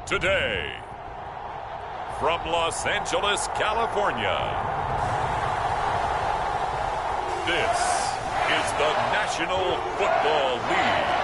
today. From Los Angeles, California, this is the National Football League.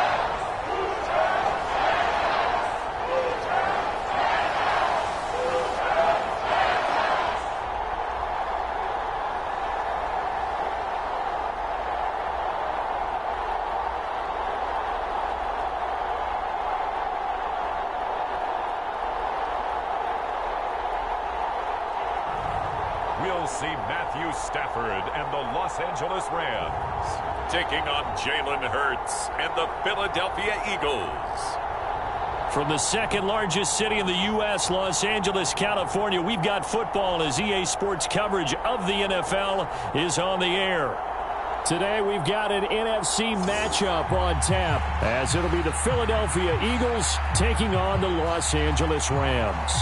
We'll see Matthew Stafford and the Los Angeles Rams taking on Jalen Hurts and the Philadelphia Eagles. From the second largest city in the U.S., Los Angeles, California, we've got football as EA Sports coverage of the NFL is on the air. Today we've got an NFC matchup on tap as it'll be the Philadelphia Eagles taking on the Los Angeles Rams.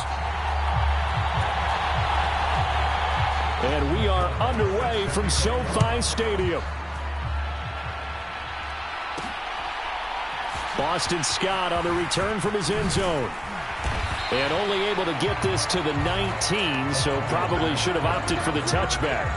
And we are underway from SoFi Stadium. Boston Scott on the return from his end zone. And only able to get this to the 19, so probably should have opted for the touchback.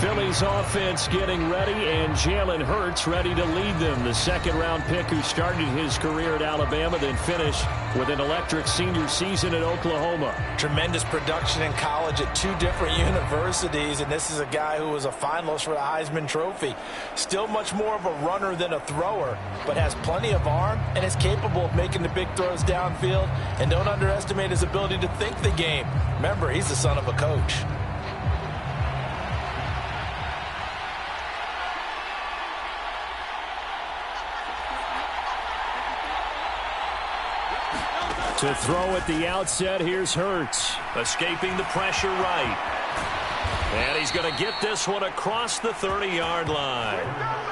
Philly's offense getting ready, and Jalen Hurts ready to lead them. The second-round pick who started his career at Alabama, then finished with an electric senior season at Oklahoma. Tremendous production in college at two different universities, and this is a guy who was a finalist for the Heisman Trophy. Still much more of a runner than a thrower, but has plenty of arm and is capable of making the big throws downfield. And don't underestimate his ability to think the game. Remember, he's the son of a coach. To throw at the outset, here's Hurts. Escaping the pressure right. And he's going to get this one across the 30-yard line.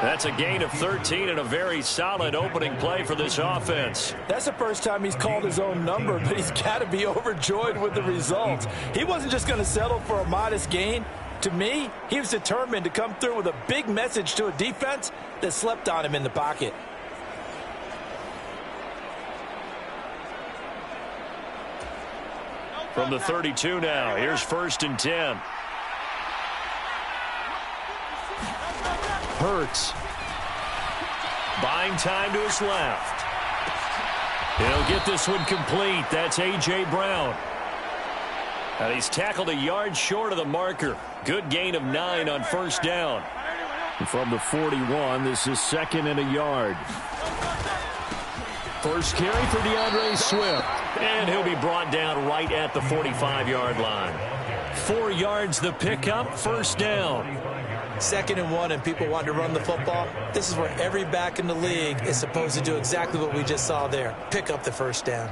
That's a gain of 13 and a very solid opening play for this offense. That's the first time he's called his own number, but he's got to be overjoyed with the results. He wasn't just going to settle for a modest gain. To me, he was determined to come through with a big message to a defense that slept on him in the pocket. From the 32 now, here's 1st and 10. Hurts. Buying time to his left. He'll get this one complete. That's A.J. Brown. And he's tackled a yard short of the marker. Good gain of 9 on 1st down. From the 41, this is 2nd and a yard. First carry for DeAndre Swift. And he'll be brought down right at the 45-yard line. 4 yards the pickup, 1st down. 2nd and 1, and people want to run the football. This is where every back in the league is supposed to do exactly what we just saw there. Pick up the 1st down.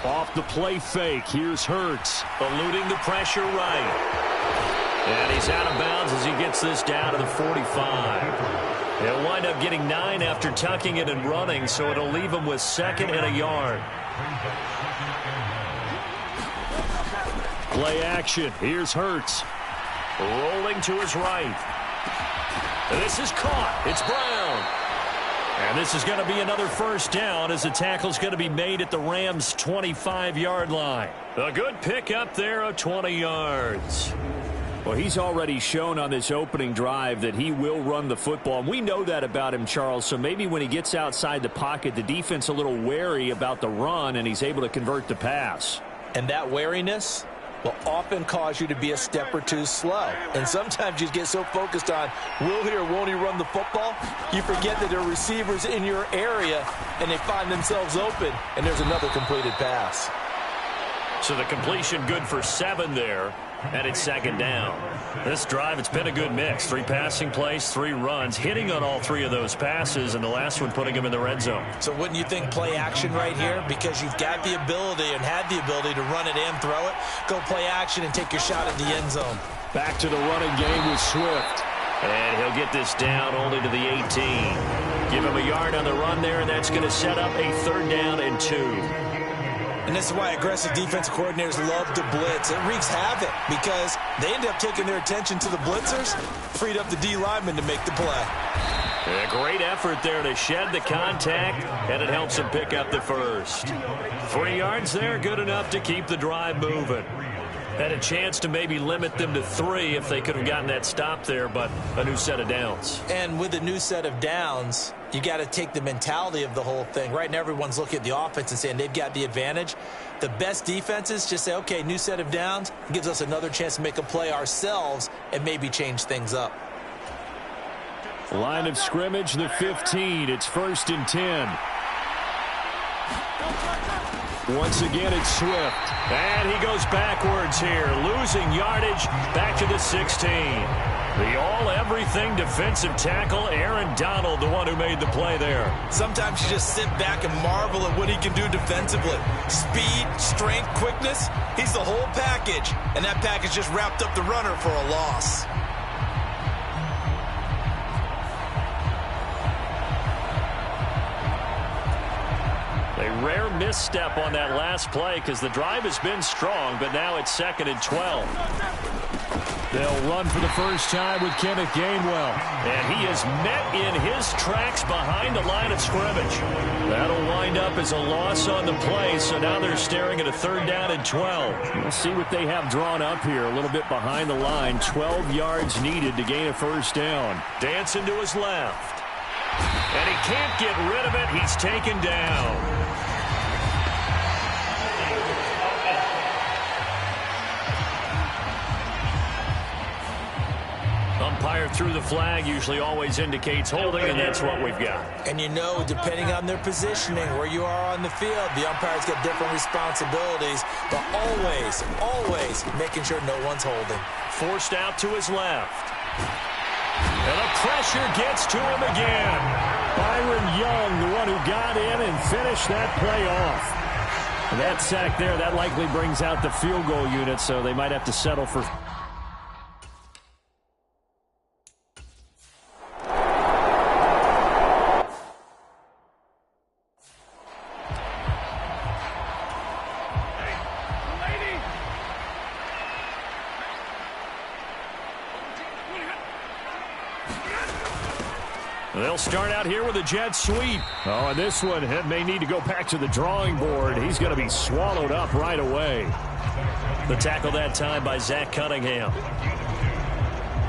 Off the play fake, here's Hurts, eluding the pressure right. And he's out of bounds as he gets this down to the 45. He'll wind up getting 9 after tucking it and running, so it'll leave him with 2nd and a yard. Play action, here's Hurts. Rolling to his right. And this is caught, it's Brown. And this is going to be another 1st down as the tackle's going to be made at the Rams' 25-yard line. A good pick up there of 20 yards. Well, he's already shown on this opening drive that he will run the football. And we know that about him, Charles. So maybe when he gets outside the pocket, the defense a little wary about the run, and he's able to convert the pass. And that wariness will often cause you to be a step or two slow. And sometimes you get so focused on will he or won't he run the football, you forget that there are receivers in your area and they find themselves open, and there's another completed pass. So the completion good for 7 there, and it's 2nd down. This drive, it's been a good mix. 3 passing plays, 3 runs, hitting on all 3 of those passes, and the last one putting him in the red zone. So wouldn't you think play action right here? Because you've got the ability and had the ability to run it and throw it. Go play action and take your shot at the end zone. Back to the running game with Swift. And he'll get this down only to the 18. Give him a yard on the run there, and that's going to set up a 3rd down and 2. And this is why aggressive defensive coordinators love to blitz. It wreaks havoc because they end up taking their attention to the blitzers, freed up the D lineman to make the play. A great effort there to shed the contact, and it helps them pick up the first. 3 yards there, good enough to keep the drive moving. Had a chance to maybe limit them to 3 if they could have gotten that stop there, but a new set of downs. And with a new set of downs, you got to take the mentality of the whole thing. Right now, everyone's looking at the offense and saying they've got the advantage. The best defenses just say, okay, new set of downs. It gives us another chance to make a play ourselves and maybe change things up. Line of scrimmage, the 15. It's 1st and 10. Once again, it's Swift. And he goes backwards here, losing yardage back to the 16. The all-everything defensive tackle, Aaron Donald, the one who made the play there. Sometimes you just sit back and marvel at what he can do defensively. Speed, strength, quickness, he's the whole package. And that package just wrapped up the runner for a loss. A rare misstep on that last play because the drive has been strong, but now it's 2nd and 12. They'll run for the first time with Kenneth Gainwell. And he is met in his tracks behind the line of scrimmage. That'll wind up as a loss on the play, so now they're staring at a 3rd down and 12. We'll see what they have drawn up here. A little bit behind the line. 12 yards needed to gain a 1st down. Dancing to his left. And he can't get rid of it. He's taken down. Umpire threw the flag, usually always indicates holding, and that's what we've got. And you know, depending on their positioning, where you are on the field, the umpire's got different responsibilities, but always making sure no one's holding. Forced out to his left. And the pressure gets to him again. Byron Young, the one who got in and finished that play off. That sack there, that likely brings out the field goal unit, so they might have to settle for... They'll start out here with a jet sweep. Oh, and this one may need to go back to the drawing board. He's going to be swallowed up right away. The tackle that time by Zach Cunningham.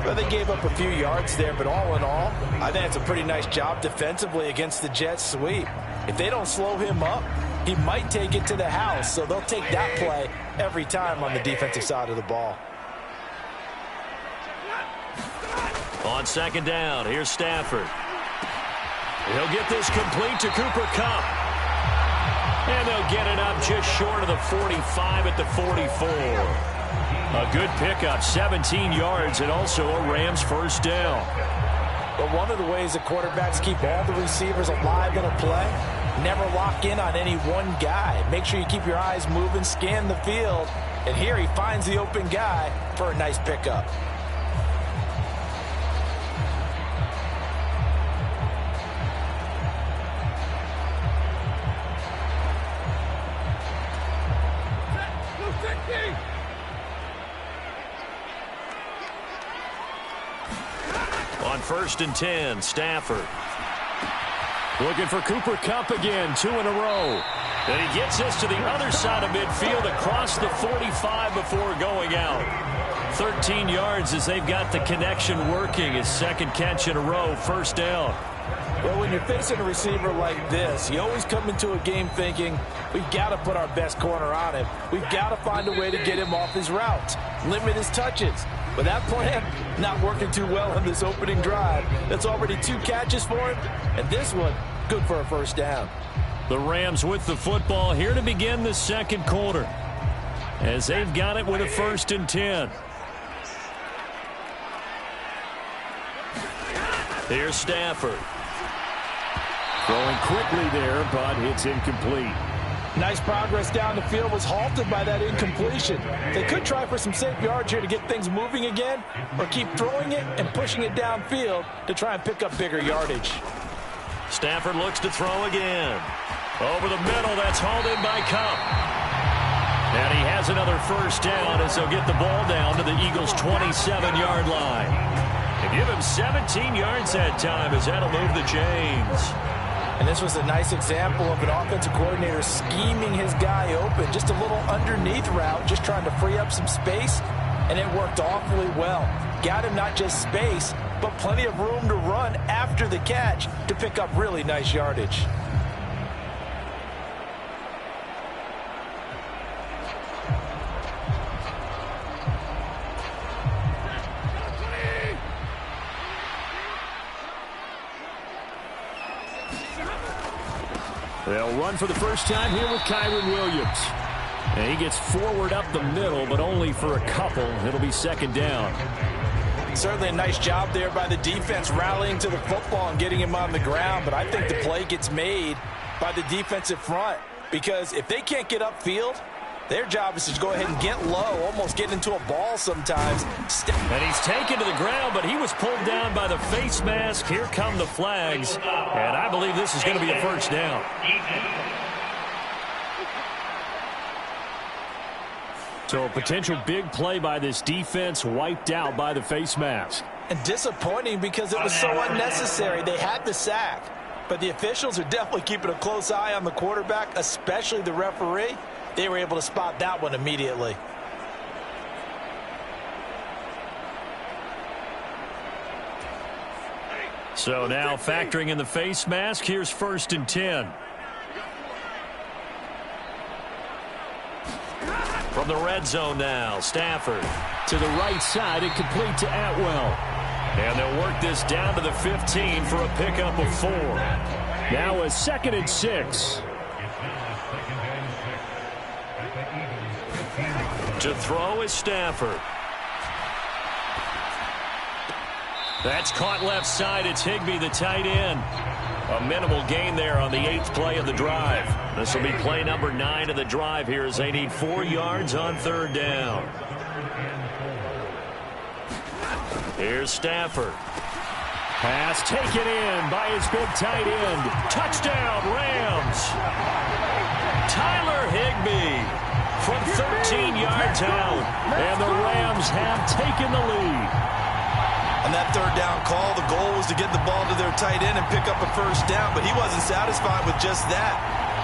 Well, they gave up a few yards there, but all in all, I think it's a pretty nice job defensively against the jet sweep. If they don't slow him up, he might take it to the house, so they'll take that play every time on the defensive side of the ball. On 2nd down, here's Stafford. He'll get this complete to Cooper Kupp. And they'll get it up just short of the 45 at the 44. A good pickup, 17 yards, and also a Rams 1st down. But one of the ways the quarterbacks keep all the receivers alive in a play, never lock in on any one guy. Make sure you keep your eyes moving, scan the field, and here he finds the open guy for a nice pickup. On 1st and 10, Stafford. Looking for Cooper Kupp again, 2 in a row. And he gets this to the other side of midfield across the 45 before going out. 13 yards as they've got the connection working. His 2nd catch in a row, 1st down. Well, when you're facing a receiver like this, you always come into a game thinking, we've got to put our best corner on him. We've got to find a way to get him off his routes, limit his touches. But that plan not working too well on this opening drive. That's already 2 catches for him, and this one good for a 1st down. The Rams with the football here to begin the 2nd quarter, as they've got it with a 1st and 10. Here's Stafford. Throwing quickly there, but it's incomplete. Nice progress down the field, was halted by that incompletion. They could try for some safe yards here to get things moving again, or keep throwing it and pushing it downfield to try and pick up bigger yardage. Stafford looks to throw again. Over the middle, that's hauled in by Kupp. And he has another first down as they'll get the ball down to the Eagles' 27-yard line. And give him 17 yards that time as that'll move the chains. And this was a nice example of an offensive coordinator scheming his guy open. Just a little underneath route, just trying to free up some space, and it worked awfully well. Got him not just space, but plenty of room to run after the catch to pick up really nice yardage. They'll run for the first time here with Kyron Williams. And he gets forward up the middle, but only for a couple. It'll be second down. Certainly a nice job there by the defense rallying to the football and getting him on the ground. But I think the play gets made by the defensive front. Because if they can't get upfield, their job is to go ahead and get low, almost get into a ball sometimes. And he's taken to the ground, but he was pulled down by the face mask. Here come the flags. And I believe this is going to be a first down. So a potential big play by this defense wiped out by the face mask. And disappointing because it was so unnecessary. They had the sack. But the officials are definitely keeping a close eye on the quarterback, especially the referee. They were able to spot that one immediately. So now factoring in the face mask, here's 1st and 10. From the red zone now, Stafford to the right side and complete to Atwell. And they'll work this down to the 15 for a pickup of 4. Now a 2nd and 6. To throw is Stafford. That's caught left side. It's Higbee, the tight end. A minimal gain there on the 8th play of the drive. This will be play number 9 of the drive here as they need 4 yards on 3rd down. Here's Stafford. Pass taken in by his big tight end. Touchdown, Rams. Tyler Higbee from 13 yards out. And the Rams have taken the lead. On that 3rd down call, the goal was to get the ball to their tight end and pick up a first down, but he wasn't satisfied with just that.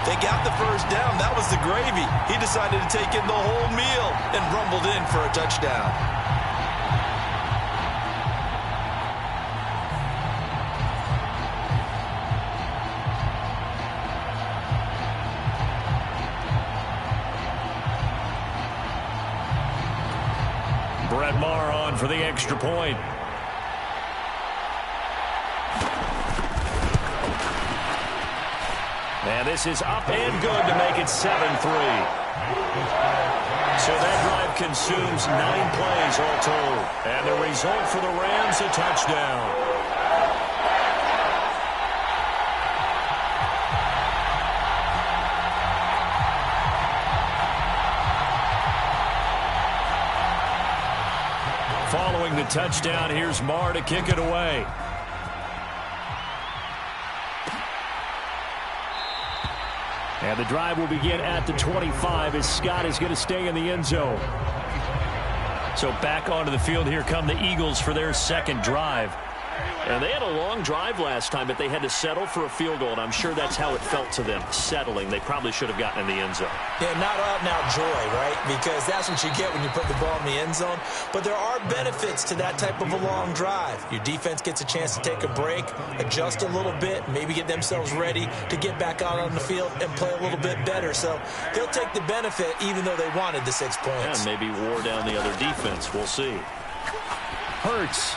They got the first down. That was the gravy. He decided to take in the whole meal and rumbled in for a touchdown. Brett Maher on for the extra point. And this is up and good to make it 7-3. So that drive consumes 9 plays all told. And the result for the Rams, a touchdown. Following the touchdown, here's Maher to kick it away. And the drive will begin at the 25 as Scott is going to stay in the end zone. So back onto the field, here come the Eagles for their 2nd drive. And they had a long drive last time, but they had to settle for a field goal, and I'm sure that's how it felt to them, settling. They probably should have gotten in the end zone. Yeah, not out-and-out joy, right? Because that's what you get when you put the ball in the end zone. But there are benefits to that type of a long drive. Your defense gets a chance to take a break, adjust a little bit, maybe get themselves ready to get back out on the field and play a little bit better. So they'll take the benefit even though they wanted the 6 points. Yeah, maybe wore down the other defense. We'll see. Hurts.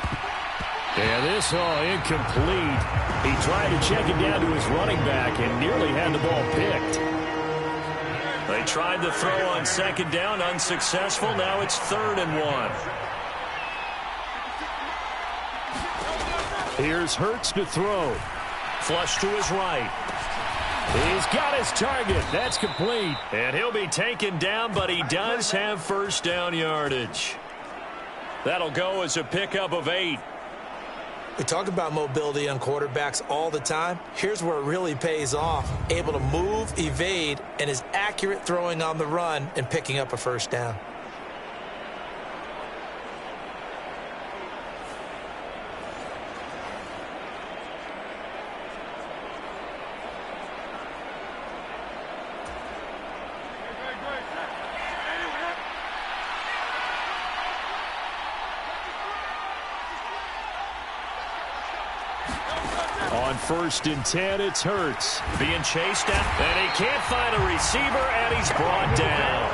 Yeah, this all incomplete. He tried to check it down to his running back and nearly had the ball picked. They tried the throw on 2nd down, unsuccessful. Now it's 3rd and 1. Here's Hurts to throw. Flush to his right. He's got his target. That's complete. And he'll be taken down, but he does have first down yardage. That'll go as a pickup of 8. We talk about mobility on quarterbacks all the time. Here's where it really pays off. Able to move, evade, and is accurate throwing on the run and picking up a first down. On 1st and 10, it's Hurts. Being chased down, and he can't find a receiver, and he's brought down.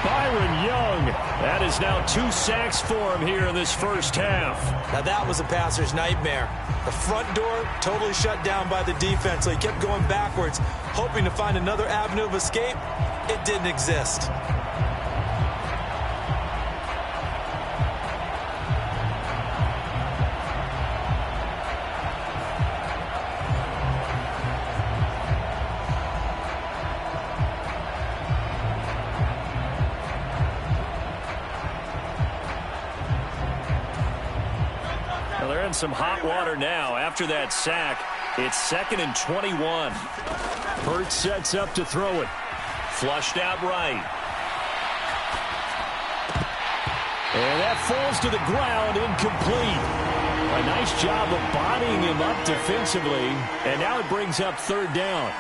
Byron Young. That is now 2 sacks for him here in this first half. Now that was a passer's nightmare. The front door totally shut down by the defense, so he kept going backwards, hoping to find another avenue of escape. It didn't exist. Some hot water now after that sack. It's 2nd and 21. Hurts sets up to throw it. Flushed out right. And that falls to the ground, incomplete. A nice job of bodying him up defensively. And now it brings up 3rd down.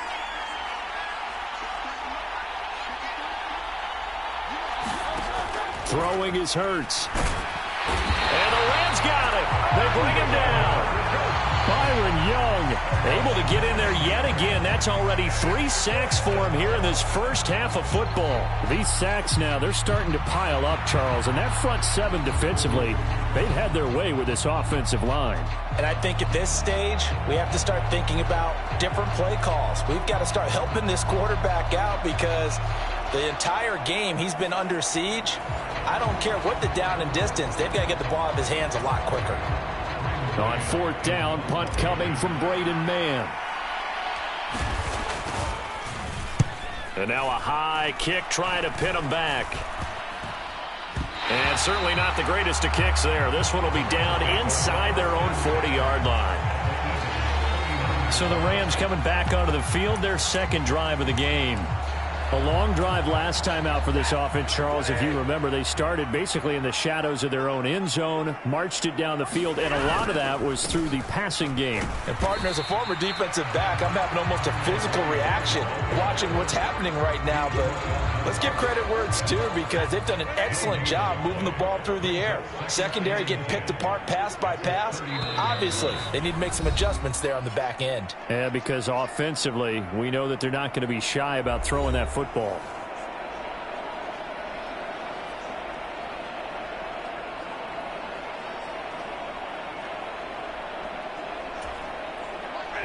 Throwing is Hurts. And the Rams got it. They bring him down. Byron Young able to get in there yet again. That's already 3 sacks for him here in this first half of football. These sacks now, they're starting to pile up, Charles. And that front 7 defensively, they've had their way with this offensive line. And I think at this stage, we have to start thinking about different play calls. We've got to start helping this quarterback out because the entire game he's been under siege. I don't care what the down and distance. They've got to get the ball out of his hands a lot quicker. On 4th down, punt coming from Braden Mann. And now a high kick trying to pin him back. And certainly not the greatest of kicks there. This one will be down inside their own 40-yard line. So the Rams coming back onto the field, their 2nd drive of the game. A long drive last time out for this offense, Charles. If you remember, they started basically in the shadows of their own end zone, marched it down the field, and a lot of that was through the passing game. And, partner, as a former defensive back, I'm having almost a physical reaction watching what's happening right now. But let's give credit where it's due because they've done an excellent job moving the ball through the air. Secondary getting picked apart pass by pass. Obviously, they need to make some adjustments there on the back end. Yeah, because offensively, we know that they're not going to be shy about throwing that football.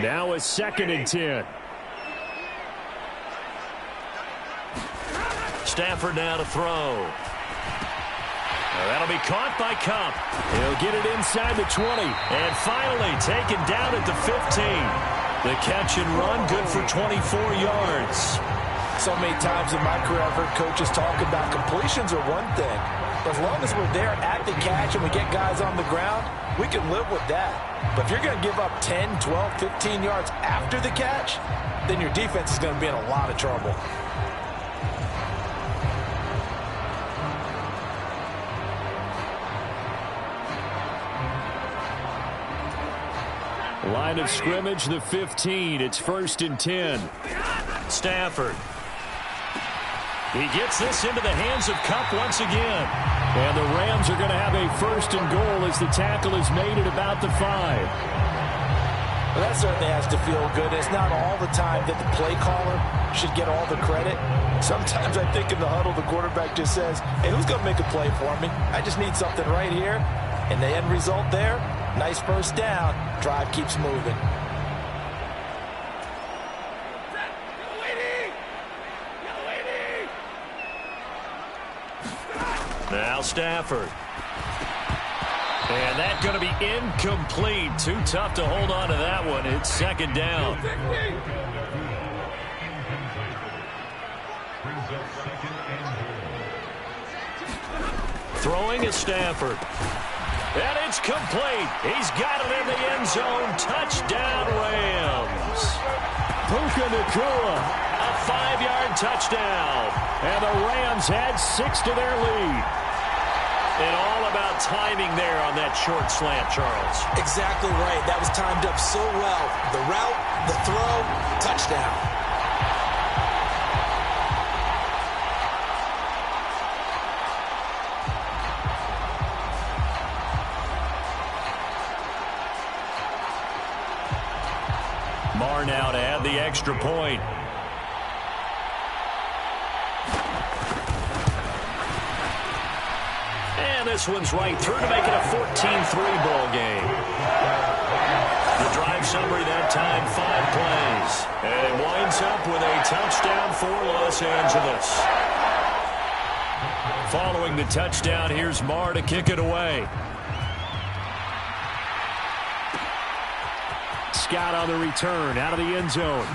Now it's 2nd and 10. Stafford now to throw. That'll be caught by Cup. He'll get it inside the 20. And finally taken down at the 15. The catch and run good for 24 yards. So many times in my career I've heard coaches talk about completions are one thing. As long as we're there at the catch and we get guys on the ground, we can live with that. But if you're going to give up 10, 12, 15 yards after the catch, then your defense is going to be in a lot of trouble. Line of scrimmage, the 15. It's 1st and 10. Stafford. He gets this into the hands of Cup once again. And the Rams are going to have a 1st and goal as the tackle is made at about the 5. Well, that certainly has to feel good. It's not all the time that the play caller should get all the credit. Sometimes I think in the huddle the quarterback just says, hey, who's going to make a play for me? I just need something right here. And the end result there, nice 1st down. Drive keeps moving. Now Stafford. And that's going to be incomplete. Too tough to hold on to that one. It's 2nd down. Throwing is Stafford. And it's It's complete. He's got it in the end zone. Touchdown, Rams. Puka Nacua. A 5-yard touchdown. And the Rams add 6 to their lead. And all about timing there on that short slant, Charles. Exactly right. That was timed up so well. The route, the throw, touchdown. Marr now to add the extra point. And this one's right through to make it a 14-3 ball game. The drive summary that time, 5 plays. And it winds up with a touchdown for Los Angeles. Following the touchdown, here's Marr to kick it away. Scott on the return out of the end zone.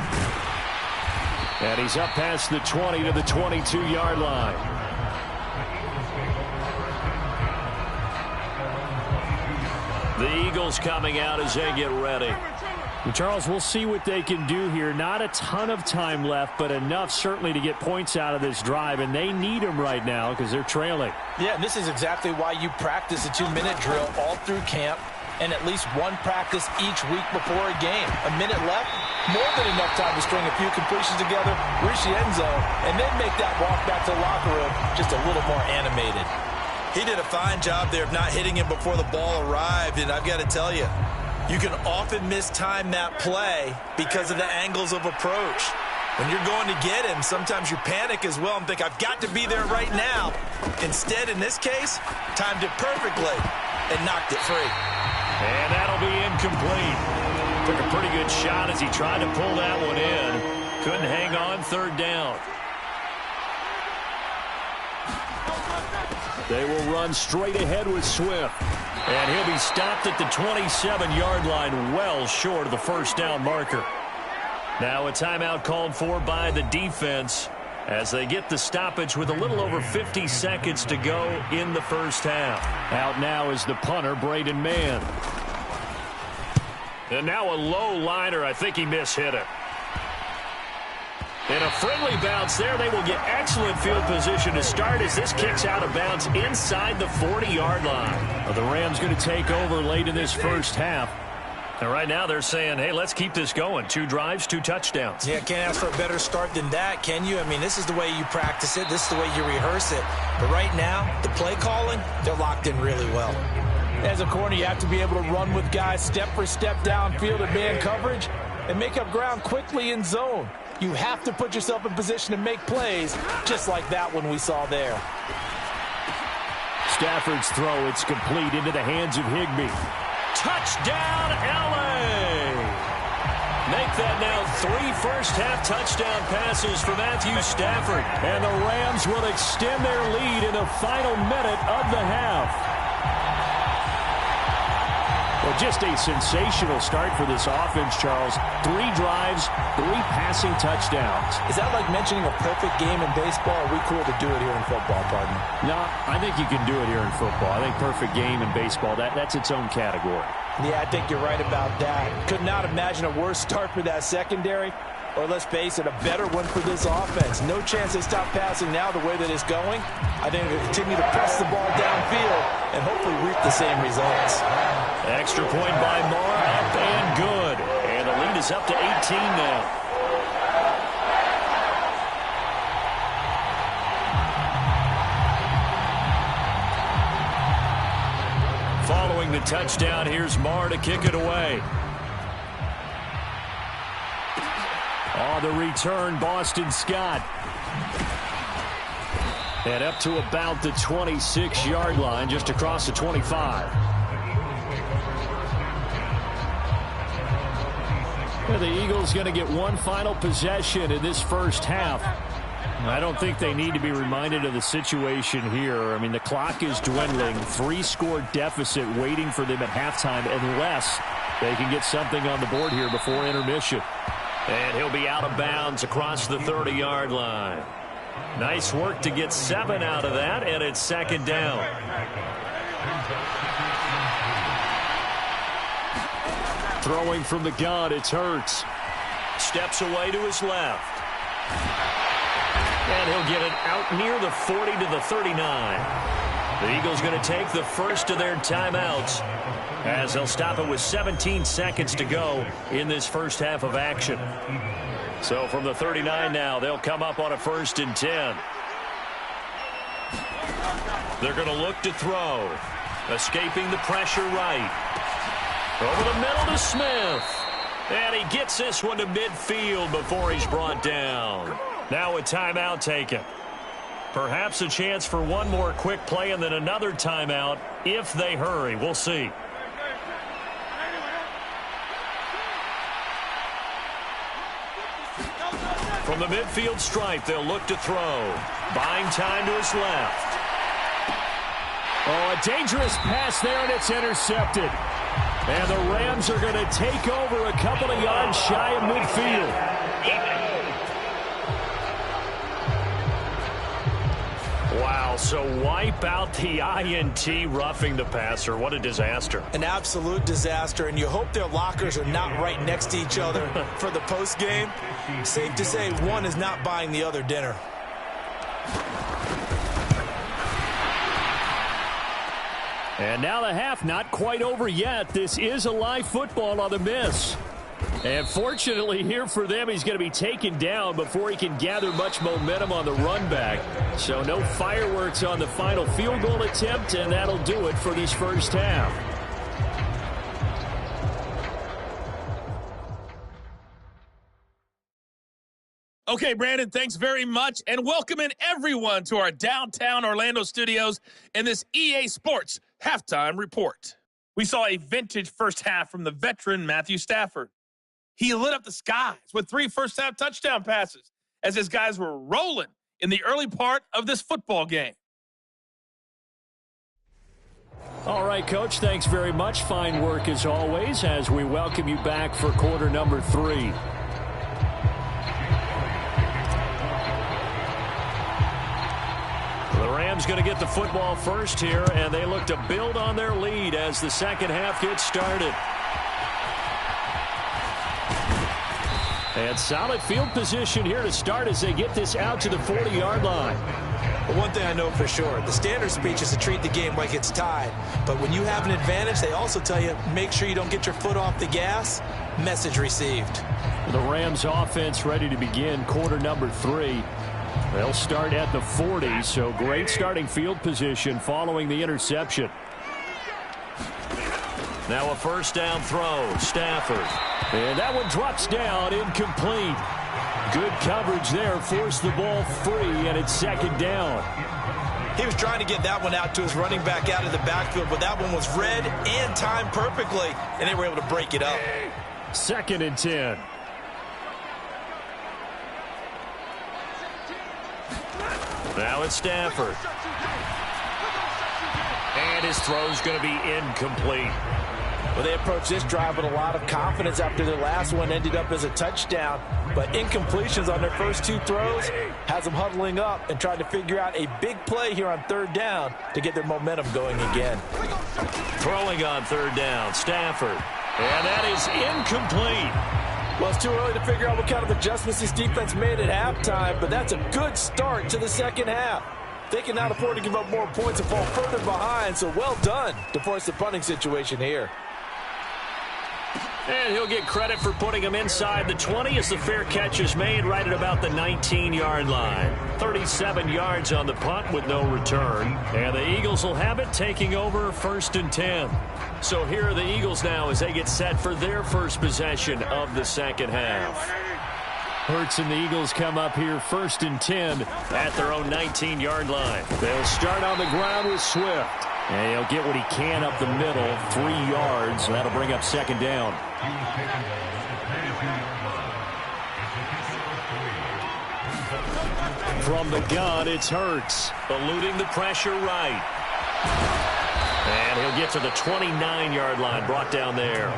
And he's up past the 20 to the 22-yard line. The Eagles coming out as they get ready. And Charles, we'll see what they can do here. Not a ton of time left, but enough certainly to get points out of this drive, and they need them right now because they're trailing. Yeah, and this is exactly why you practice a 2-minute drill all through camp, and at least one practice each week before a game. A minute left, more than enough time to string a few completions together, reach the end zone, and then make that walk back to the locker room just a little more animated. He did a fine job there of not hitting him before the ball arrived, and I've got to tell you, you can often mistime that play because of the angles of approach. When you're going to get him, sometimes you panic as well and think, I've got to be there right now. Instead, in this case, timed it perfectly and knocked it free. And that'll be incomplete. Took a pretty good shot as he tried to pull that one in. Couldn't hang on, 3rd down. They will run straight ahead with Swift. And he'll be stopped at the 27-yard line, well short of the 1st down marker. Now a timeout called for by the defense as they get the stoppage with a little over 50 seconds to go in the first half. Out now is the punter, Braden Mann. And now a low liner. I think he mishit it. And a friendly bounce there. They will get excellent field position to start as this kicks out of bounds inside the 40-yard line. Well, the Rams going to take over late in this first half. And right now they're saying, hey, let's keep this going. 2 drives, 2 touchdowns. Yeah, can't ask for a better start than that, can you? I mean, this is the way you practice it. This is the way you rehearse it. But right now, the play calling, they're locked in really well. As a corner, you have to be able to run with guys step for step downfield in man coverage and make up ground quickly in zone. You have to put yourself in position to make plays, just like that one we saw there. Stafford's throw, it's complete into the hands of Higbee. Touchdown, L.A. Make that now 3 first-half touchdown passes for Matthew Stafford. And the Rams will extend their lead in the final minute of the half. Well, just a sensational start for this offense, Charles. 3 drives, 3 passing touchdowns. Is that like mentioning a perfect game in baseball? Or are we cool to do it here in football, pardon? No, I think you can do it here in football. I think perfect game in baseball, that's its own category. Yeah, I think you're right about that. Could not imagine a worse start for that secondary. Or let's face it, a better one for this offense. No chance they stop passing now the way that it's going. I think they'll continue to press the ball downfield and hopefully reap the same results. Extra point by Marr, up and good. And the lead is up to 18 now. Following the touchdown, here's Marr to kick it away. On the return, Boston Scott. And up to about the 26-yard line, just across the 25. Well, the Eagles going to get one final possession in this first half. I don't think they need to be reminded of the situation here. I mean, the clock is dwindling. 3-score deficit waiting for them at halftime unless they can get something on the board here before intermission. And he'll be out of bounds across the 30-yard line. Nice work to get 7 out of that, and it's 2nd down. Throwing from the gun, it's Hurts. Steps away to his left. And he'll get it out near the 40 to the 39. The Eagles going to take the first of their timeouts as they'll stop it with 17 seconds to go in this first half of action. So from the 39 now, they'll come up on a 1st and 10. They're going to look to throw. Escaping the pressure right. Over the middle to Smith. And he gets this one to midfield before he's brought down. Now a timeout taken. Perhaps a chance for one more quick play and then another timeout if they hurry. We'll see. From the midfield stripe, they'll look to throw. Buying time to his left. Oh, a dangerous pass there, and it's intercepted. And the Rams are going to take over a couple of yards shy of midfield. Wow, so wipe out the INT roughing the passer. What a disaster. An absolute disaster, and you hope their lockers are not right next to each other for the postgame. Safe to say one is not buying the other dinner. And now the half not quite over yet. This is a live football on the miss. And fortunately here for them, he's going to be taken down before he can gather much momentum on the run back. So no fireworks on the final field goal attempt, and that'll do it for this first half. Okay, Brandon, thanks very much, and welcome in everyone to our downtown Orlando studios in this EA Sports Halftime Report. We saw a vintage first half from the veteran Matthew Stafford. He lit up the skies with 3 first-half touchdown passes as his guys were rolling in the early part of this football game. All right, Coach, thanks very much. Fine work as always as we welcome you back for quarter number 3. The Rams going to get the football first here, and they look to build on their lead as the second half gets started. And solid field position here to start as they get this out to the 40-yard line. But one thing I know for sure, the standard speech is to treat the game like it's tied. But when you have an advantage, they also tell you, make sure you don't get your foot off the gas. Message received. The Rams offense ready to begin quarter number 3. They'll start at the 40, so great starting field position following the interception. Now a first down throw, Stafford. And that one drops down, incomplete. Good coverage there, forced the ball free, and it's second down. He was trying to get that one out to his running back out of the backfield, but that one was read and timed perfectly, and they were able to break it up. 2nd and 10. Now it's Stafford. And his throw's going to be incomplete. Well, they approached this drive with a lot of confidence after their last one ended up as a touchdown. But incompletions on their first 2 throws has them huddling up and trying to figure out a big play here on 3rd down to get their momentum going again. Throwing on 3rd down, Stafford. And that is incomplete. Well, it's too early to figure out what kind of adjustments this defense made at halftime, but that's a good start to the second half. They can not afford to give up more points and fall further behind, so well done to force the punting situation here. And he'll get credit for putting him inside the 20 as the fair catch is made right at about the 19-yard line. 37 yards on the punt with no return. And the Eagles will have it, taking over 1st and 10. So here are the Eagles now as they get set for their first possession of the second half. Hurts and the Eagles come up here 1st and 10 at their own 19-yard line. They'll start on the ground with Swift. And he'll get what he can up the middle, 3 yards, and that'll bring up 2nd down. From the gun, it's Hurts. Eluding the pressure right. And he'll get to the 29-yard line, brought down there.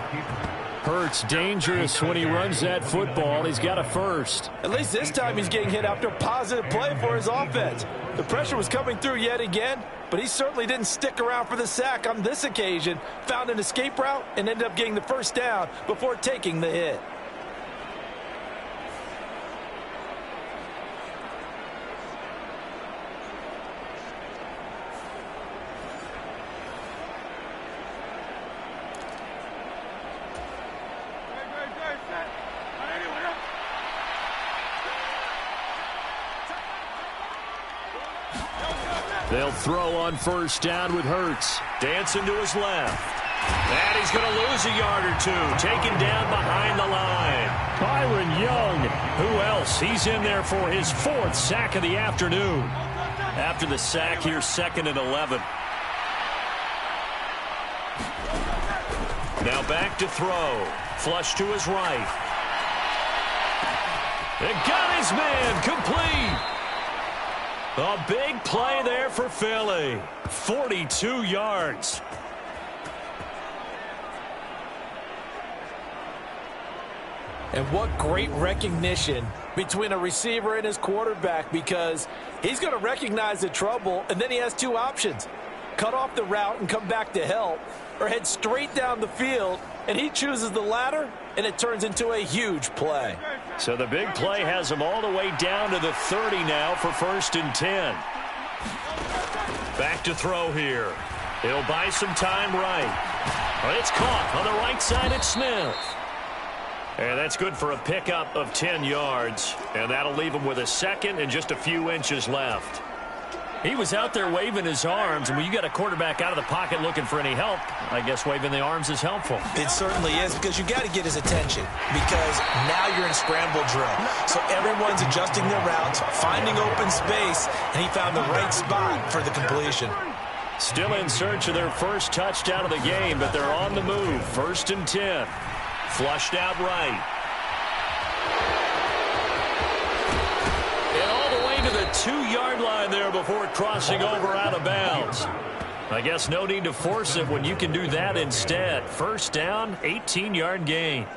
Hurts dangerous when he runs that football. He's got a first. At least this time he's getting hit after a positive play for his offense. The pressure was coming through yet again, but he certainly didn't stick around for the sack on this occasion. Found an escape route and ended up getting the first down before taking the hit. They'll throw on first down with Hurts. Dancing to his left. And he's going to lose a yard or two. Taken down behind the line. Byron Young. Who else? He's in there for his 4th sack of the afternoon. After the sack, here's 2nd and 11. Now back to throw. Flush to his right. And got his man complete. A big play there for Philly. 42 yards. And what great recognition between a receiver and his quarterback, because he's going to recognize the trouble, and then he has 2 options. Cut off the route and come back to help, or head straight down the field, and he chooses the latter, and it turns into a huge play. So the big play has him all the way down to the 30 now for 1st and 10. Back to throw here. He'll buy some time right. But it's caught on the right side at Smith. And that's good for a pickup of 10 yards. And that'll leave him with a 2nd and just a few inches left. He was out there waving his arms, and when you got a quarterback out of the pocket looking for any help, I guess waving the arms is helpful. It certainly is, because you got to get his attention, because now you're in scramble drill. So everyone's adjusting their routes, finding open space, and he found the right spot for the completion. Still in search of their first touchdown of the game, but they're on the move. 1st and 10. Flushed out right. To the 2-yard line there before crossing over out of bounds. I guess no need to force it when you can do that instead. First down, 18-yard gain.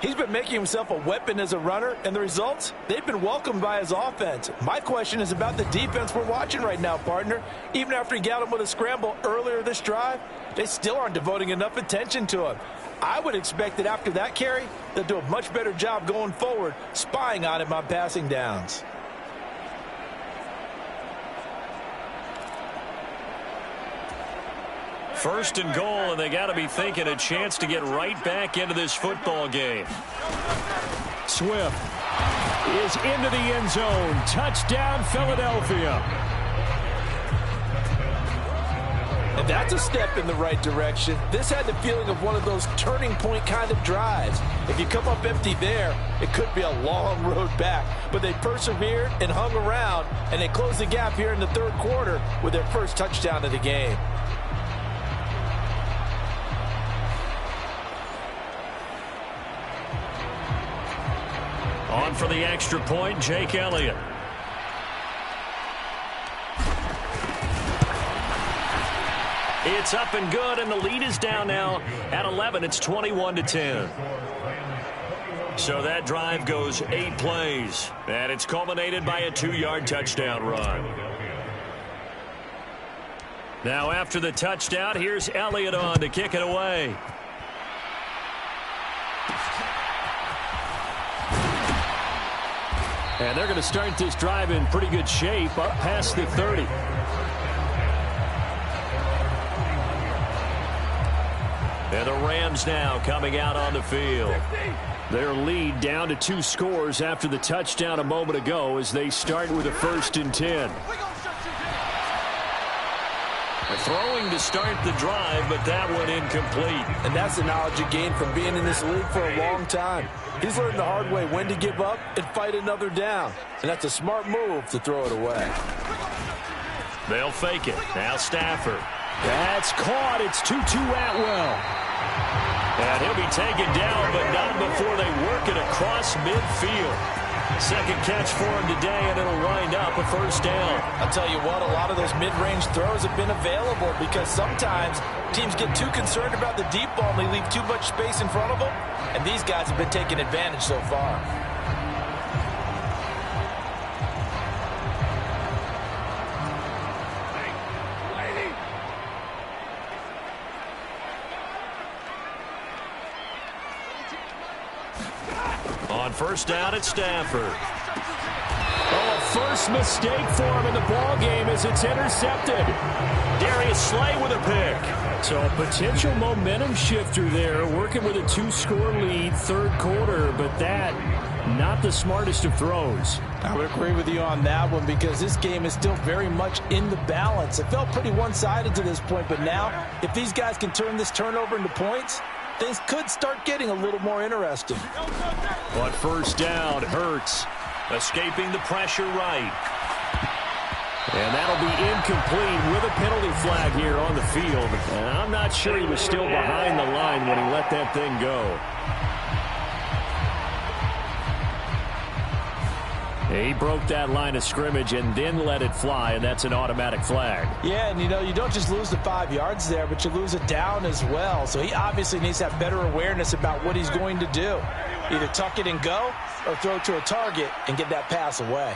He's been making himself a weapon as a runner, and the results, they've been welcomed by his offense. My question is about the defense we're watching right now, partner. Even after he got him with a scramble earlier this drive, they still aren't devoting enough attention to him. I would expect that after that carry, they'll do a much better job going forward, spying on him on passing downs. First and goal, and they got to be thinking a chance to get right back into this football game. Swift is into the end zone. Touchdown, Philadelphia. And that's a step in the right direction. This had the feeling of one of those turning point kind of drives. If you come up empty there, it could be a long road back. But they persevered and hung around, and they closed the gap here in the 3rd quarter with their first touchdown of the game. On for the extra point, Jake Elliott. It's up and good, and the lead is down now at 11. It's 21-10. So that drive goes 8 plays, and it's culminated by a 2-yard touchdown run. Now after the touchdown, here's Elliott on to kick it away. And they're going to start this drive in pretty good shape, up past the 30. And the Rams now coming out on the field. Their lead down to 2 scores after the touchdown a moment ago as they start with a 1st and 10. Throwing to start the drive, but that one incomplete. And that's the knowledge you gain from being in this league for a long time. He's learned the hard way when to give up and fight another down. And that's a smart move to throw it away. They'll fake it. Now Stafford. That's caught. It's Tutu Atwell. And he'll be taken down, but not before they work it across midfield. Second catch for him today, and it'll wind up a first down. I'll tell you what, a lot of those mid-range throws have been available because sometimes teams get too concerned about the deep ball and they leave too much space in front of them, and these guys have been taking advantage so far. On first down at Stafford. Oh, a first mistake for him in the ball game as it's intercepted. Darius Slay with a pick. So a potential momentum shifter there, working with a 2-score lead, third quarter, but that, not the smartest of throws. I would agree with you on that one because this game is still very much in the balance. It felt pretty one-sided to this point, but now, if these guys can turn this turnover into points, things could start getting a little more interesting. On first down, Hurts escaping the pressure right. And that'll be incomplete with a penalty flag here on the field. And I'm not sure he was still behind the line when he let that thing go. He broke that line of scrimmage and then let it fly, and that's an automatic flag. Yeah, and you don't just lose the 5 yards there, but you lose it down as well. So he obviously needs to have better awareness about what he's going to do. Either tuck it and go or throw to a target and get that pass away.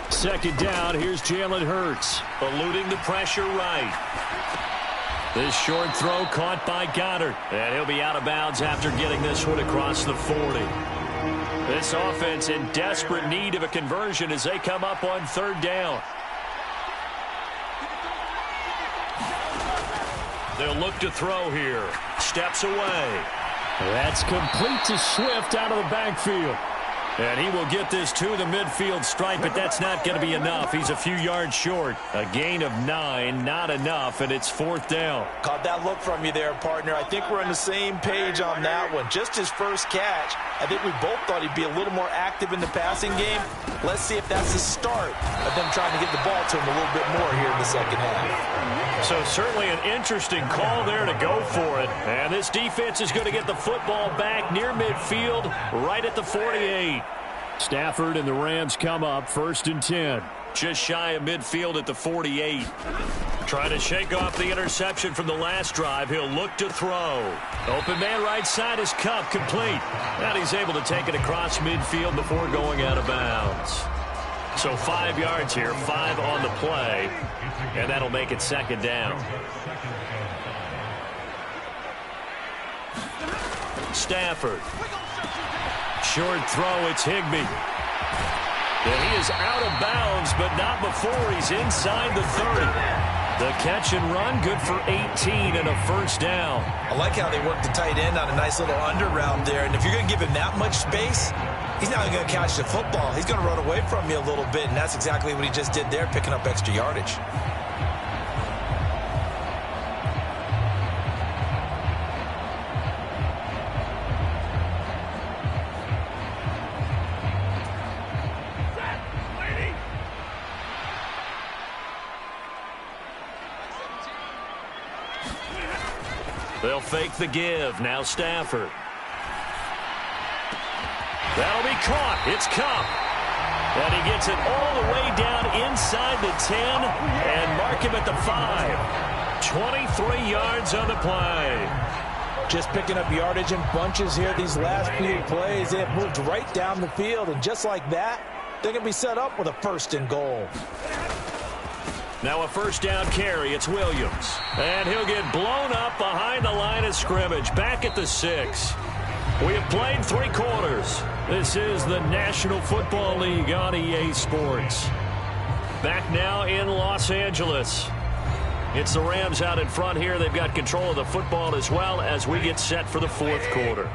Second down, here's Jalen Hurts. Eluding the pressure right. This short throw caught by Goddard. And he'll be out of bounds after getting this one across the 40. This offense in desperate need of a conversion as they come up on third down. They'll look to throw here. Steps away. That's complete to Swift out of the backfield. And he will get this to the midfield stripe, but that's not going to be enough. He's a few yards short. A gain of 9, not enough, and it's fourth down. Caught that look from you there, partner. I think we're on the same page on that one. Just his first catch, I think we both thought he'd be a little more active in the passing game. Let's see if that's the start of them trying to get the ball to him a little bit more here in the second half. So certainly an interesting call there to go for it. And this defense is going to get the football back near midfield, right at the 48. Stafford and the Rams come up first and 10. Just shy of midfield at the 48. Trying to shake off the interception from the last drive. He'll look to throw. Open man right side is Cup, complete. And he's able to take it across midfield before going out of bounds. So 5 yards here, 5 on the play. And that'll make it second down. Stafford. Short throw, it's Higbee. And he is out of bounds, but not before he's inside the 30. The catch and run, good for 18 and a first down. I like how they work the tight end on a nice little under route there. And if you're going to give him that much space, he's not going to catch the football. He's going to run away from you a little bit, and that's exactly what he just did there, picking up extra yardage. They'll fake the give. Now Stafford. That'll be caught. It's Cup. And he gets it all the way down inside the 10 and mark him at the 5. 23 yards on the play. Just picking up yardage in bunches here these last few plays. They have moved right down the field, and just like that, they're going to be set up with a first and goal. Now a first down carry. It's Williams. And he'll get blown up behind the line of scrimmage. Back at the 6. We have played 3 quarters. This is the National Football League on EA Sports. Back now in Los Angeles. It's the Rams out in front here. They've got control of the football as well as we get set for the fourth quarter.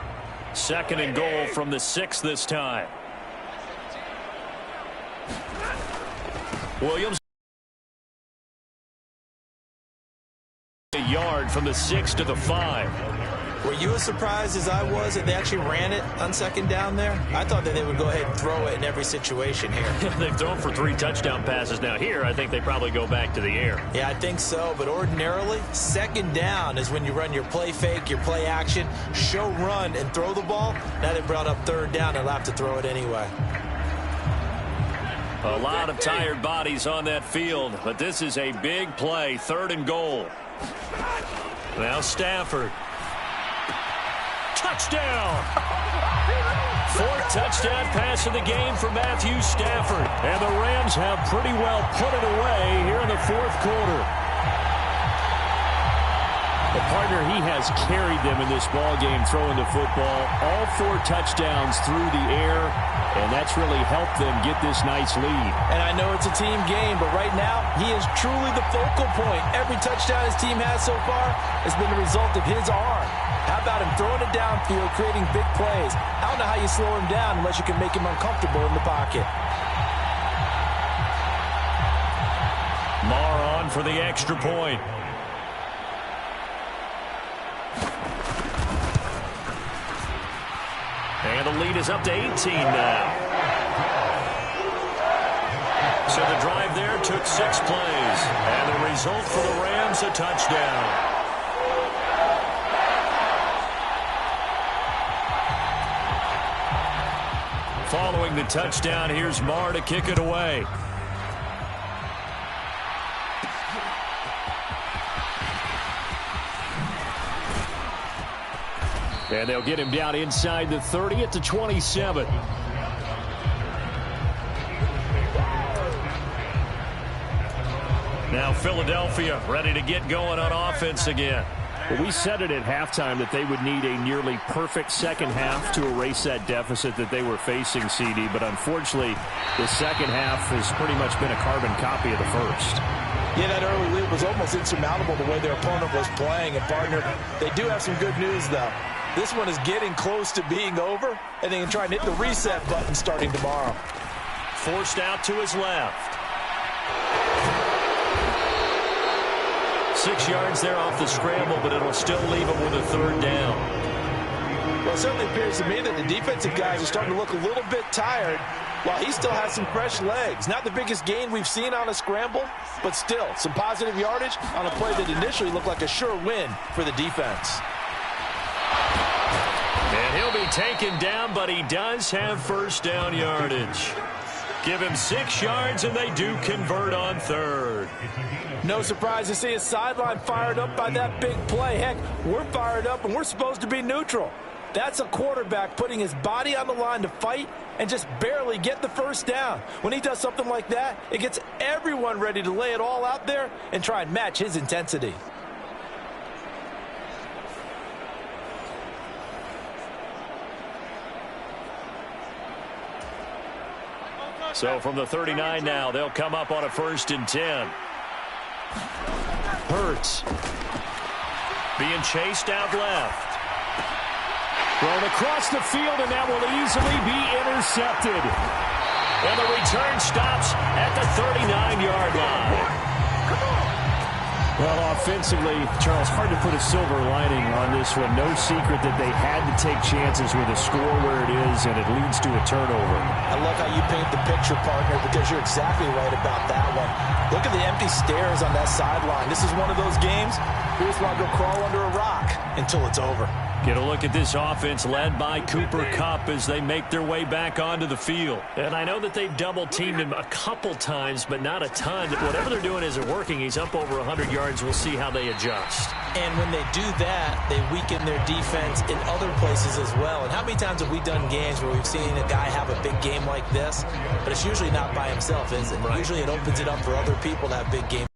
Second and goal from the 6 this time. Williams. A yard from the 6 to the 5. Were you as surprised as I was that they actually ran it on second down there? I thought that they would go ahead and throw it in every situation here. They've thrown for 3 touchdown passes now. Here, I think they probably go back to the air. Yeah, I think so. But ordinarily, second down is when you run your play fake, your play action, show run, and throw the ball. Now they brought up third down. They'll have to throw it anyway. A lot of tired bodies on that field, but this is a big play, 3rd and goal. Now Stafford. Touchdown! 4th touchdown pass of the game for Matthew Stafford. And the Rams have pretty well put it away here in the 4th quarter. The partner, he has carried them in this ball game throwing the football. All 4 touchdowns through the air, and that's really helped them get this nice lead. And I know it's a team game, but right now, he is truly the focal point. Every touchdown his team has so far has been the result of his arm. How about him throwing it downfield, creating big plays? I don't know how you slow him down unless you can make him uncomfortable in the pocket. Marr on for the extra point. And the lead is up to 18 now. So the drive there took 6 plays. And the result for the Rams, a touchdown. Following the touchdown, here's Marr to kick it away. And they'll get him down inside the 30 at the 27. Now Philadelphia ready to get going on offense again. Well, we said it at halftime that they would need a nearly perfect second half to erase that deficit that they were facing, CD. But unfortunately, the second half has pretty much been a carbon copy of the first. Yeah, that early lead was almost insurmountable the way their opponent was playing. And, partner, they do have some good news, though. This one is getting close to being over, and they can try and hit the reset button starting tomorrow. Forced out to his left. 6 yards there off the scramble, but it'll still leave him with a 3rd down. Well, it certainly appears to me that the defensive guys are starting to look a little bit tired while he still has some fresh legs. Not the biggest gain we've seen on a scramble, but still some positive yardage on a play that initially looked like a sure win for the defense. And he'll be taken down, but he does have 1st down yardage. Give him 6 yards, and they do convert on 3rd. No surprise to see his sideline fired up by that big play. Heck, we're fired up, and we're supposed to be neutral. That's a quarterback putting his body on the line to fight and just barely get the 1st down. When he does something like that, it gets everyone ready to lay it all out there and try and match his intensity. So from the 39 now, they'll come up on a 1st and 10. Hurts. Being chased out left. Thrown across the field, and that will easily be intercepted. And the return stops at the 39-yard line. Well, offensively, Charles, hard to put a silver lining on this one. No secret that they had to take chances with a score where it is, and it leads to a turnover. I love how you paint the picture, partner, because you're exactly right about that one. Look at the empty stares on that sideline. This is one of those games you just want to go crawl under a rock until it's over. Get a look at this offense led by Cooper Kupp as they make their way back onto the field. And I know that they've double-teamed him a couple times, but not a ton. Whatever they're doing isn't working. He's up over 100 yards. We'll see how they adjust. And when they do that, they weaken their defense in other places as well. And how many times have we done games where we've seen a guy have a big game like this, but it's usually not by himself, is it? Right. Usually it opens it up for other people to have big games.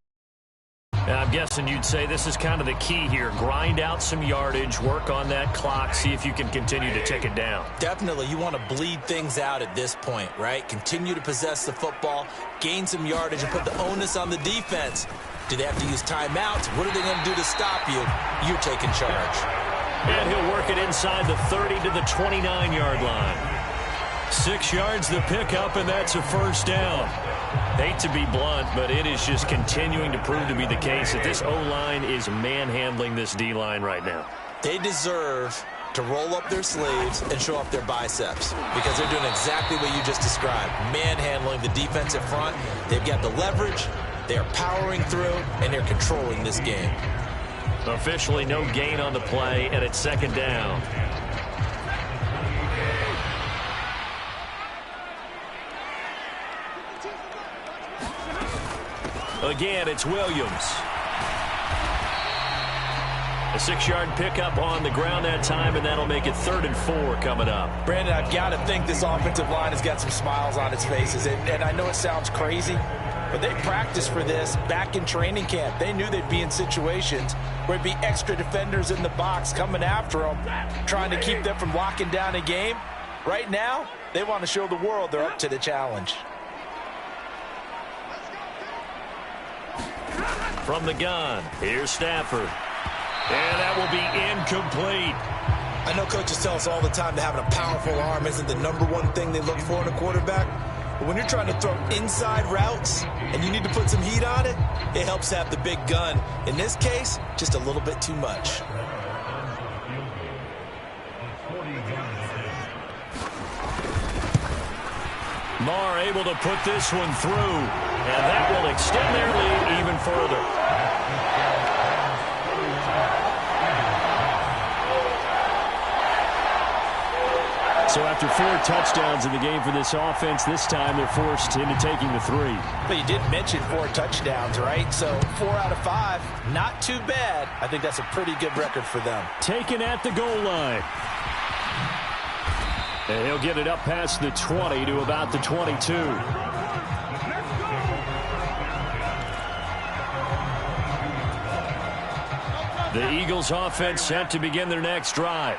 And I'm guessing you'd say this is kind of the key here. Grind out some yardage, work on that clock, see if you can continue to tick it down. Definitely. You want to bleed things out at this point, right? Continue to possess the football, gain some yardage, and put the onus on the defense. Do they have to use timeouts? What are they going to do to stop you? You're taking charge. And he'll work it inside the 30 to the 29-yard line. 6 yards the pickup, and that's a 1st down. Hate to be blunt, but it is just continuing to prove to be the case that this O-line is manhandling this D-line right now. They deserve to roll up their sleeves and show up their biceps because they're doing exactly what you just described. Manhandling the defensive front. They've got the leverage. They're powering through, and they're controlling this game. Officially no gain on the play, and it's second down. Again, it's Williams. A 6-yard pickup on the ground that time, and that'll make it 3rd and 4 coming up. Brandon, I've got to think this offensive line has got some smiles on its faces. And I know it sounds crazy, but they practiced for this back in training camp. They knew they'd be in situations where it'd be extra defenders in the box coming after them, trying to keep them from locking down a game. Right now, they want to show the world they're up to the challenge. From the gun, here's Stafford. And that will be incomplete. I know coaches tell us all the time that having a powerful arm isn't the #1 thing they look for in a quarterback. But when you're trying to throw inside routes and you need to put some heat on it, it helps to have the big gun. In this case, just a little bit too much. Marr able to put this one through, and that will extend their lead even further. So after 4 touchdowns in the game for this offense, this time they're forced into taking the 3. But you did mention 4 touchdowns, right? So 4 out of 5, not too bad. I think that's a pretty good record for them. Taken at the goal line. And he'll get it up past the 20 to about the 22. The Eagles offense set to begin their next drive.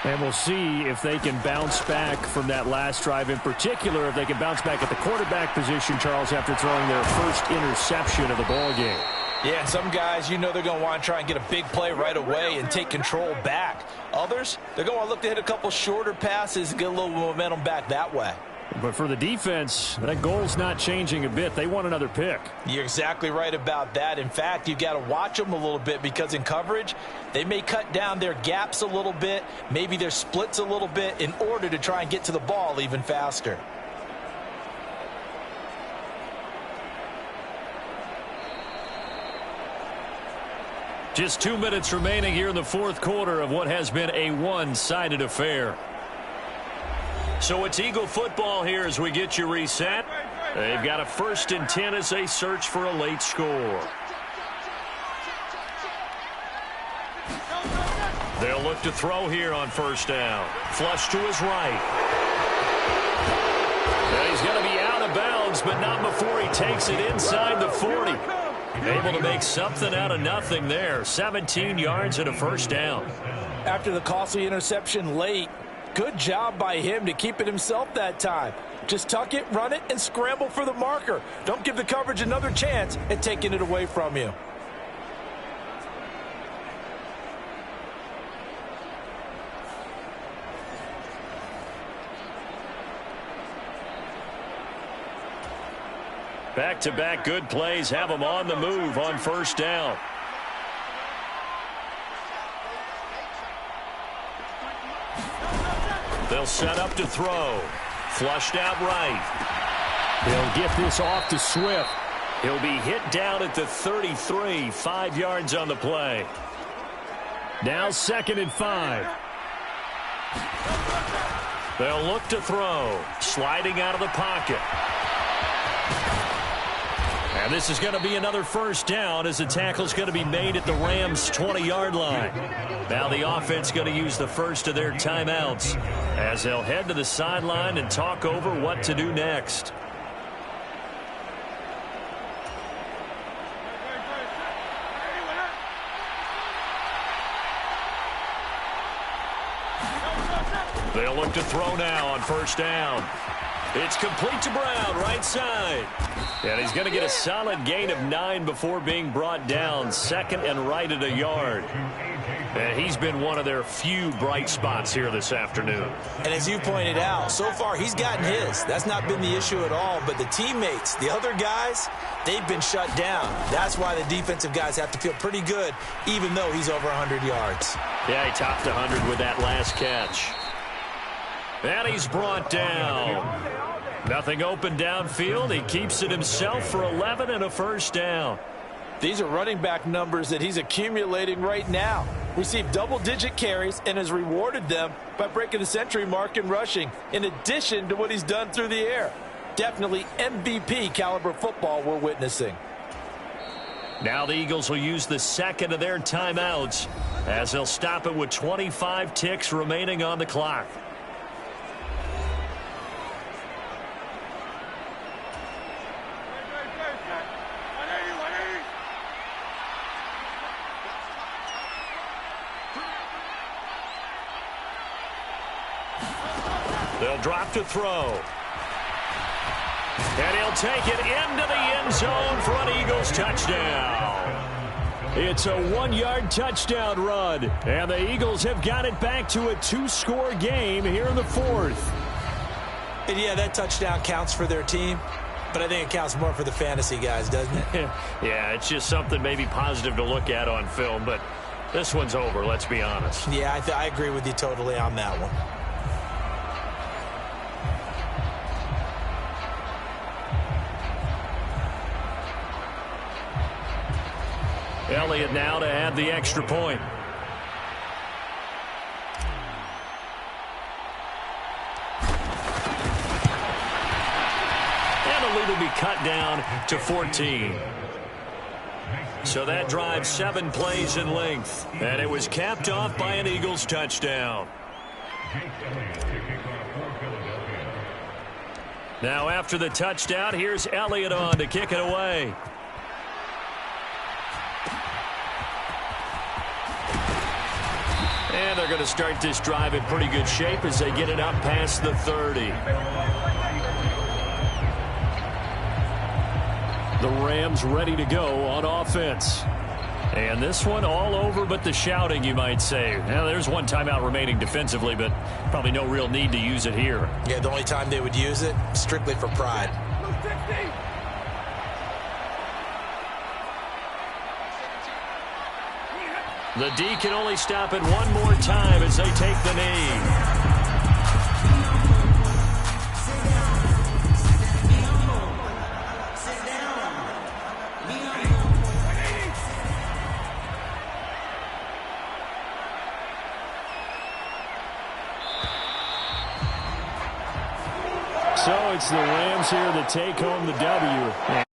And we'll see if they can bounce back from that last drive. In particular, if they can bounce back at the quarterback position, Charles, after throwing their first interception of the ball game. Yeah, some guys, you know they're going to want to try and get a big play right away and take control back. Others, they're going to look to hit a couple shorter passes and get a little momentum back that way. But for the defense, that goal's not changing a bit. They want another pick. You're exactly right about that. In fact, you've got to watch them a little bit because in coverage, they may cut down their gaps a little bit, maybe their splits a little bit in order to try and get to the ball even faster. Just 2 minutes remaining here in the 4th quarter of what has been a one-sided affair. So it's Eagle football here as we get you reset. They've got a 1st and 10 as they search for a late score. They'll look to throw here on 1st down. Flush to his right. Well, he's going to be out of bounds, but not before he takes it inside the 40. Able to make something out of nothing there. 17 yards and a 1st down. After the costly interception late, good job by him to keep it himself that time. Just tuck it, run it, and scramble for the marker. Don't give the coverage another chance at taking it away from you. Back-to-back good plays have them on the move on 1st down. They'll set up to throw. Flushed out right. They'll get this off to Swift. He'll be hit down at the 33, 5 yards on the play. Now 2nd and 5. They'll look to throw. Sliding out of the pocket. And this is going to be another 1st down as the tackle's going to be made at the Rams' 20-yard line. Now the offense going to use the first of their timeouts as they'll head to the sideline and talk over what to do next. They'll look to throw now on 1st down. It's complete to Brown, right side. And he's going to get a solid gain of 9 before being brought down. Second and right at a yard. And he's been one of their few bright spots here this afternoon. And as you pointed out, so far he's gotten his. That's not been the issue at all. But the teammates, the other guys, they've been shut down. That's why the defensive guys have to feel pretty good, even though he's over 100 yards. Yeah, he topped 100 with that last catch. And he's brought down. Nothing open downfield. He keeps it himself for 11 and a first down. These are running back numbers that he's accumulating right now. Received double-digit carries and has rewarded them by breaking the century mark in rushing, in addition to what he's done through the air. Definitely MVP caliber football we're witnessing. Now the Eagles will use the second of their timeouts as they'll stop it with 25 ticks remaining on the clock. They'll drop to throw. And he'll take it into the end zone for an Eagles touchdown. It's a 1-yard touchdown run. And the Eagles have got it back to a 2-score game here in the fourth. And yeah, that touchdown counts for their team. But I think it counts more for the fantasy guys, doesn't it? Yeah, it's just something maybe positive to look at on film. But this one's over, let's be honest. Yeah, I agree with you totally on that one. Elliott now to add the extra point. And the lead will be cut down to 14. So that drives 7 plays in length. And it was capped off by an Eagles touchdown. Now after the touchdown, here's Elliott on to kick it away. And they're going to start this drive in pretty good shape as they get it up past the 30. The Rams ready to go on offense. And this one all over but the shouting, you might say. Now, there's one timeout remaining defensively, but probably no real need to use it here. Yeah, the only time they would use it, strictly for pride. The D can only stop it one more time as they take the knee. So it's the Rams here that take home the W.